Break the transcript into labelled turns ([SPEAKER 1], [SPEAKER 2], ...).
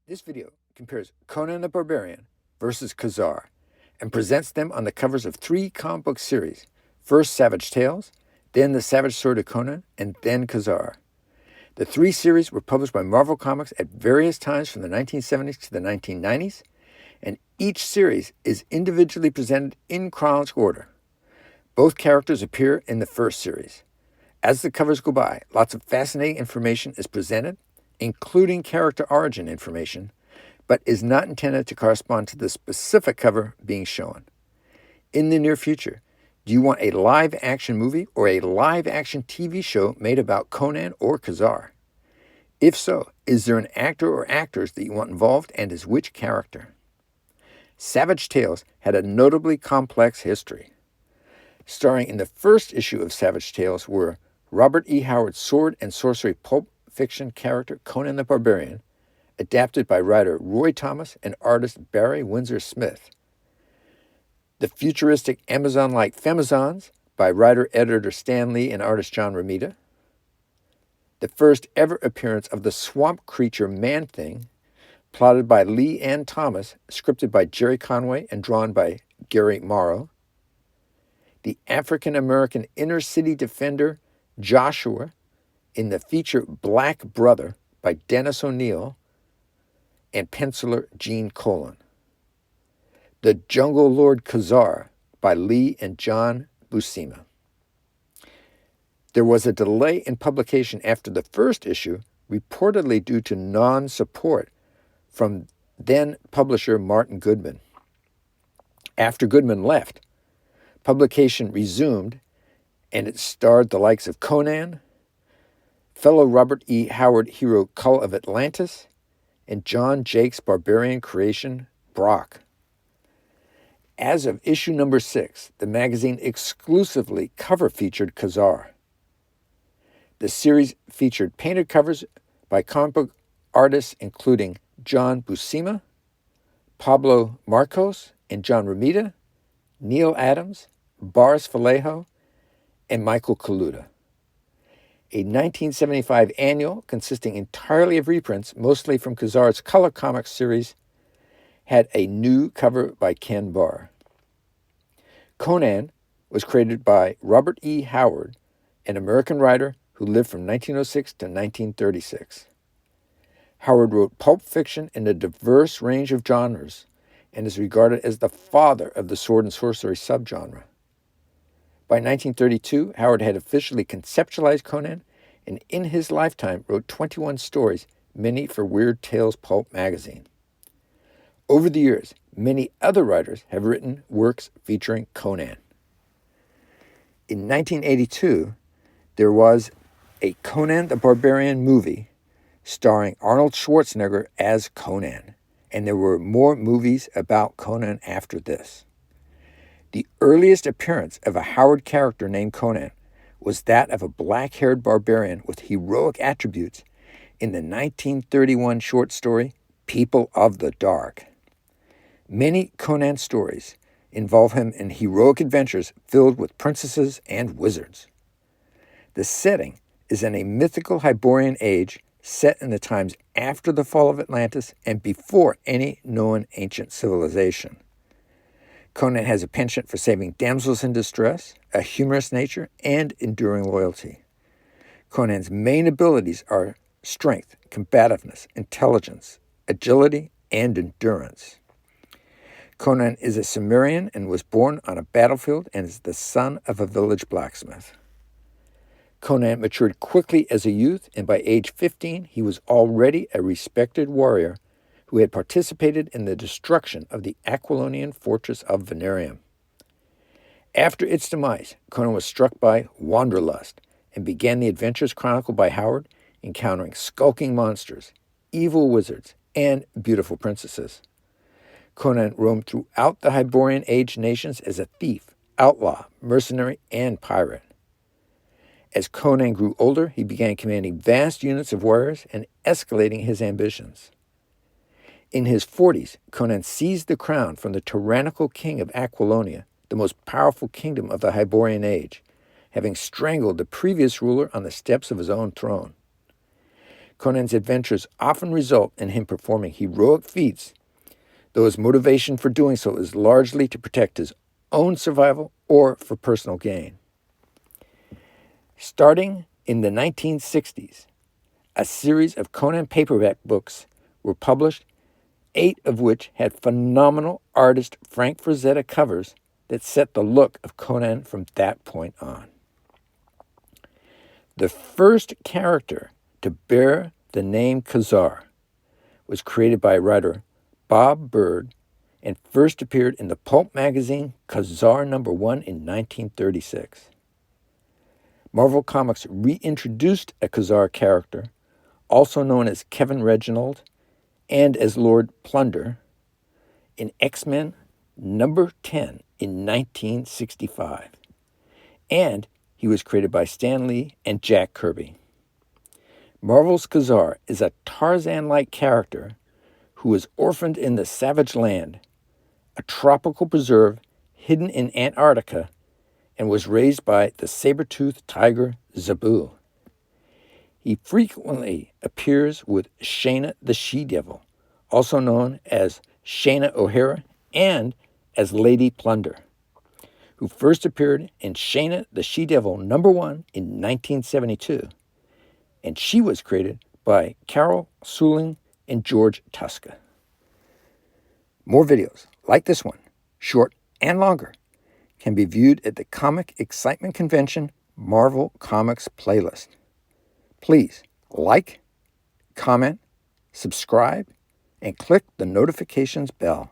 [SPEAKER 1] This video compares Conan the Barbarian versus Ka-Zar and presents them on the covers of 3 comic book series. First Savage Tales, then The Savage Sword of Conan, and then Ka-Zar. The 3 series were published by Marvel Comics at various times from the 1970s to the 1990s, and each series is individually presented in chronological order. Both characters appear in the first series. As the covers go by, lots of fascinating information is presented, including character origin information, but is not intended to correspond to the specific cover being shown. In the near future, do you want a live-action movie or a live-action TV show made about Conan or Ka-Zar? If so, is there an actor or actors that you want involved, and is which character? Savage Tales had a notably complex history. Starring in the first issue of Savage Tales were Robert E. Howard's sword and sorcery pulp fiction character Conan the Barbarian, adapted by writer Roy Thomas and artist Barry Windsor Smith. The futuristic Amazon-like Femazons by writer-editor Stan Lee and artist John Romita. The first ever appearance of the swamp creature Man-Thing, plotted by Lee Ann Thomas, scripted by Jerry Conway and drawn by Gary Morrow. The African-American inner-city defender Joshua in the feature Black Brother by Dennis O'Neil and penciler Gene Colan. The Jungle Lord Ka-Zar by Lee and John Buscema. There was a delay in publication after the first issue, reportedly due to non-support from then-publisher Martin Goodman. After Goodman left, publication resumed, and it starred the likes of Conan, fellow Robert E. Howard hero Cull of Atlantis, and John Jakes' barbarian creation, Brock. As of issue number 6, the magazine exclusively cover-featured Ka-Zar. The series featured painted covers by comic book artists including John Buscema, Pablo Marcos and John Romita, Neil Adams, Boris Vallejo, and Michael Kaluta. A 1975 annual consisting entirely of reprints, mostly from Ka-Zar's color comics series, had a new cover by Ken Barr. Conan was created by Robert E. Howard, an American writer who lived from 1906 to 1936. Howard wrote pulp fiction in a diverse range of genres and is regarded as the father of the sword and sorcery subgenre. By 1932, Howard had officially conceptualized Conan, and in his lifetime wrote 21 stories, many for Weird Tales Pulp magazine. Over the years, many other writers have written works featuring Conan. In 1982, there was a Conan the Barbarian movie starring Arnold Schwarzenegger as Conan, and there were more movies about Conan after this. The earliest appearance of a Howard character named Conan was that of a black-haired barbarian with heroic attributes in the 1931 short story People of the Dark. Many Conan stories involve him in heroic adventures filled with princesses and wizards. The setting is in a mythical Hyborian age set in the times after the fall of Atlantis and before any known ancient civilization. Conan has a penchant for saving damsels in distress, a humorous nature, and enduring loyalty. Conan's main abilities are strength, combativeness, intelligence, agility, and endurance. Conan is a Cimmerian and was born on a battlefield and is the son of a village blacksmith. Conan matured quickly as a youth, and by age 15, he was already a respected warrior who had participated in the destruction of the Aquilonian fortress of Venarium. After its demise, Conan was struck by wanderlust and began the adventures chronicled by Howard, encountering skulking monsters, evil wizards, and beautiful princesses. Conan roamed throughout the Hyborian Age nations as a thief, outlaw, mercenary, and pirate. As Conan grew older, he began commanding vast units of warriors and escalating his ambitions. In his 40s, Conan seized the crown from the tyrannical king of Aquilonia, the most powerful kingdom of the Hyborian Age, having strangled the previous ruler on the steps of his own throne. Conan's adventures often result in him performing heroic feats, though his motivation for doing so is largely to protect his own survival or for personal gain. Starting in the 1960s, a series of Conan paperback books were published, 8 of which had phenomenal artist Frank Frazetta covers that set the look of Conan from that point on. The first character to bear the name Ka-Zar was created by writer Bob Bird and first appeared in the pulp magazine Ka-Zar #1 in 1936. Marvel Comics reintroduced a Ka-Zar character, also known as Kevin Reginald and as Lord Plunder, in X-Men #10 in 1965. And he was created by Stan Lee and Jack Kirby. Marvel's Ka-Zar is a Tarzan-like character who was orphaned in the Savage Land, a tropical preserve hidden in Antarctica, and was raised by the saber-toothed tiger Zabu. He frequently appears with Shayna the She-Devil, also known as Shayna O'Hara and as Lady Plunder, who first appeared in Shayna the She-Devil #1 in 1972, and she was created by Carol Suling and George Tuska. More videos like this one, short and longer, can be viewed at the Comic Excitement Convention Marvel Comics playlist. Please like, comment, subscribe, and click the notifications bell.